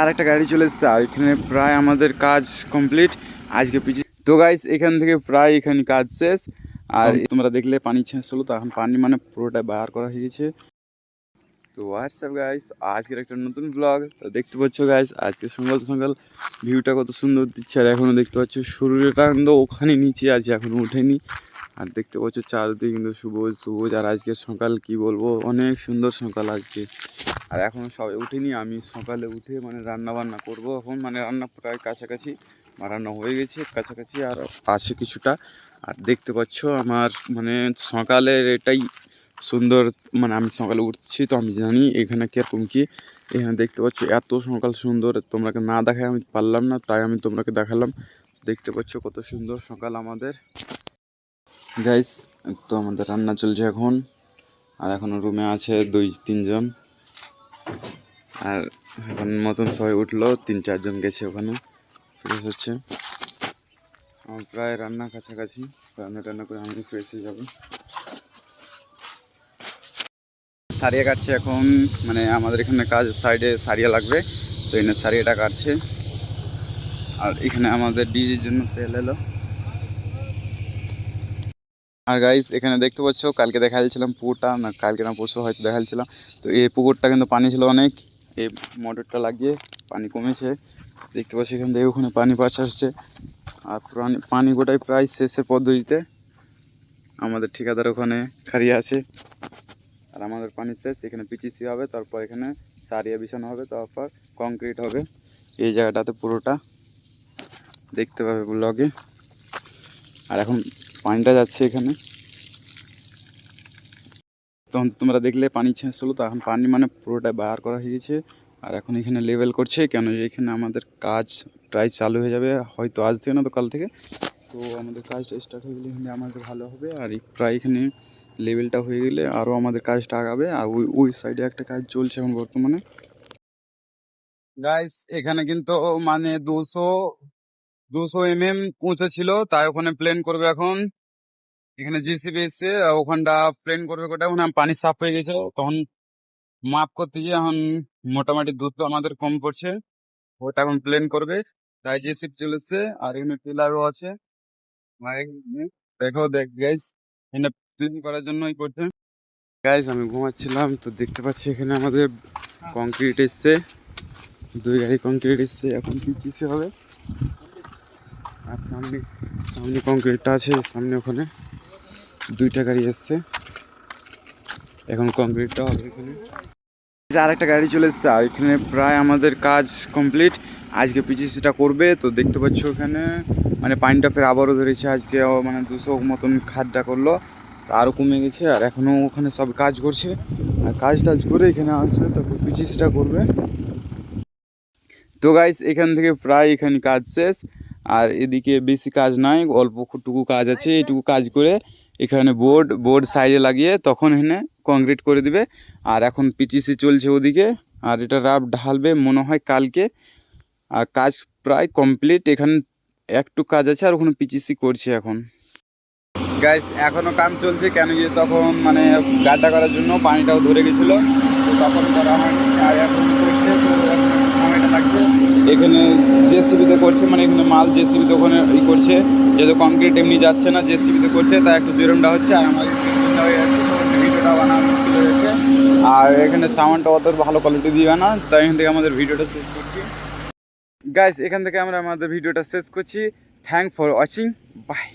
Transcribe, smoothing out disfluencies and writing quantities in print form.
আর একটা গাড়ি চলে এসছে আর এখানে প্রায় আমাদের কাজ কমপ্লিট আজকে পিছিয়ে। তো গাইস এখান থেকে প্রায় এখানে কাজ শেষ। আর তোমরা দেখলে পানি ছেঁচ হলো, তো এখন পানি মানে পুরোটা বার করা হয়ে গেছে। তো হোয়াটসঅ্যাপ গাইস, আজকের একটা নতুন ব্লগ। তো দেখতে পাচ্ছ গাইস আজকে সকাল সকাল ভিউটা কত সুন্দর দিচ্ছে। আর এখনও দেখতে পাচ্ছ সূর্যটা কিন্তু ওখানে নিচে আছে, এখনও ওঠেনি। আর দেখতে পাচ্ছ চারদিকে কিন্তু সবুজ সবুজ। আর আজকের সকাল কি বলবো, অনেক সুন্দর সকাল আজকে। আর এখনও সবাই উঠিনি, আমি সকালে উঠে মানে রান্না বান্না করবো এখন। মানে রান্না প্রায় কাছাকাছি, রান্না হয়ে গেছে কাছাকাছি, আর আছে কিছুটা। আর দেখতে পাচ্ছ আমার মানে সকালের এটাই সুন্দর। মানে আমি সকালে উঠছি তো আমি জানি এখানে কীরকম কী। এখানে দেখতে পাচ্ছ এত সকাল সুন্দর, তোমরাকে না দেখায় আমি পারলাম না, তাই আমি তোমরাকে দেখালাম। দেখতে পাচ্ছ কত সুন্দর সকাল আমাদের গাইস। তো আমাদের রান্না চলছে এখন, আর এখনও রুমে আছে 2-3 জন। আর এখন মতন সবাই উঠলো, 3-4 জন গেছে ওখানে, ফ্রেশ হচ্ছে। আমার প্রায় রান্না কাছাকাছি, রান্না করে আমি ফ্রেশ হয়ে যাবো। সারিয়া কাটছে এখন, মানে আমাদের এখানে কাজ সাইডে সারিয়া লাগবে, তো এখানে সারিয়াটা কাটছে। আর এখানে আমাদের ডিজির জন্য তেল এলো। আর গাইস এখানে দেখতে পাচ্ছ কালকে দেখাচ্ছিলাম পুকুরটা, না কালকে না পরশু হয়তো দেখাচ্ছিলাম। তো এই পুকুরটা কিন্তু পানি ছিল অনেক, এই মোটরটা লাগিয়ে পানি কমেছে। দেখতে পাচ্ছি এখান থেকে ওখানে পানি পাচ্ছে আসছে। আর পানি গোটাই প্রায় শেষের পদ্ধতিতে। আমাদের ঠিকাদার ওখানে খাড়িয়ে আছে, আর আমাদের পানি শেষ। এখানে পিচিসি হবে, তারপর এখানে সারিয়া বিছানো হবে, তারপর কংক্রিট হবে এই জায়গাটাতে পুরোটা, দেখতে পাবে ব্লগে। আর এখন পানিটা যাচ্ছে এখানে, তখন তোমরা দেখলে পানি ছেঁচ হলো, তো এখন পানি মানে পুরোটা বার করা হয়ে গেছে। আর এখন এখানে লেভেল করছে, কেন যে এখানে আমাদের কাজ প্রায় চালু হয়ে যাবে হয়তো আজ থেকে না তো কাল থেকে। তো আমাদের কাজটা স্টার্ট হয়ে গেলে এখানে আমাদের ভালো হবে। আর প্রায় এখানে লেভেলটা হয়ে গেলে আরও আমাদের কাজটা আগাবে। আর ওই সাইডে একটা কাজ চলছে এখন বর্তমানে গাইস। এখানে কিন্তু মানে 200 mm উঁচু ছিল, তাই ওখানে প্লেন করবে এখন। এখানে জিসিবি এসছে, ওখানটা প্লেন করবে, কোটা ওখানে পানি সাফ হয়ে গেছে। তখন মাপ করতে গিয়ে এখন মোটামুটি দুধ তো আমাদের কম পড়ছে, ওটা এখন প্লেন করবে, তাই জিসিবি চলেছে। আর এখানে টিলারও আছে, দেখো দেখ গাইস, এখানে প্লেন করার জন্যই করছে। গাইস আমি ঘুমাচ্ছিলাম, তো দেখতে পাচ্ছি এখানে আমাদের কংক্রিট এসছে, 2 গাড়ি কংক্রিট এসছে, এখন পিচিসি হবে। আর সামনে কংক্রিটটা আছে, সামনে ওখানে 2টা গাড়ি এসছে, এখন কংক্রিটটা হবে এখানে। আর একটা গাড়ি চলে এসছে আর এখানে প্রায় আমাদের কাজ কমপ্লিট আজকে পিচিসিটা করবে। তো দেখতে পাচ্ছ ওখানে মানে পানিটা ফের আবারও ধরেছে আজকে, মানে 200 মতন খাদটা করলো, আরও কমে গেছে। আর এখনও ওখানে সব কাজ করছে, আর কাজ টাজ করে এখানে আসবে, তারপর পিচিসিটা করবে। তো গাইস এখান থেকে প্রায় এখানে কাজ শেষ। আর এদিকে বেশি কাজ নাই, অল্পটুকু কাজ আছে, এইটুকু কাজ করে এখানে বোর্ড সাইডে লাগিয়ে তখন এখানে কংক্রিট করে দিবে। আর এখন পিচিসি চলছে ওদিকে, আর এটা রাফ ঢালবে মনে হয় কালকে। আর কাজ প্রায় কমপ্লিট, এখানে একটু কাজ আছে, আর ওখানে পিচিসি করছে এখন। গাইস এখনও কাম চলছে, কেন যে তখন মানে গাড্ডা করার জন্য পানিটাও ধরে গেছিলো, তো তখন করা হয়নি। আর এখন করছে, তো সময়টা লাগছে। এখানে জেসিবিতে করছে, মানে এখানে মাল জেসিবিতে ওখানে করছে, যেহেতু কংক্রিট এমনি যাচ্ছে না, জেসিবিতে করছে, তাই একটু বিরমটা হচ্ছে। আর আমাদের হয়ে যাচ্ছে, তো ভিডিওটা বানানো মুশকিল হয়ে যাচ্ছে। আর এখানে সাউন্ডটা অত ভালো কোয়ালিটি দিবে না, তাই এখান থেকে আমাদের ভিডিওটা শেষ করছি গাইস। এখান থেকে আমরা আমাদের ভিডিওটা শেষ করছি। Thank for watching, by.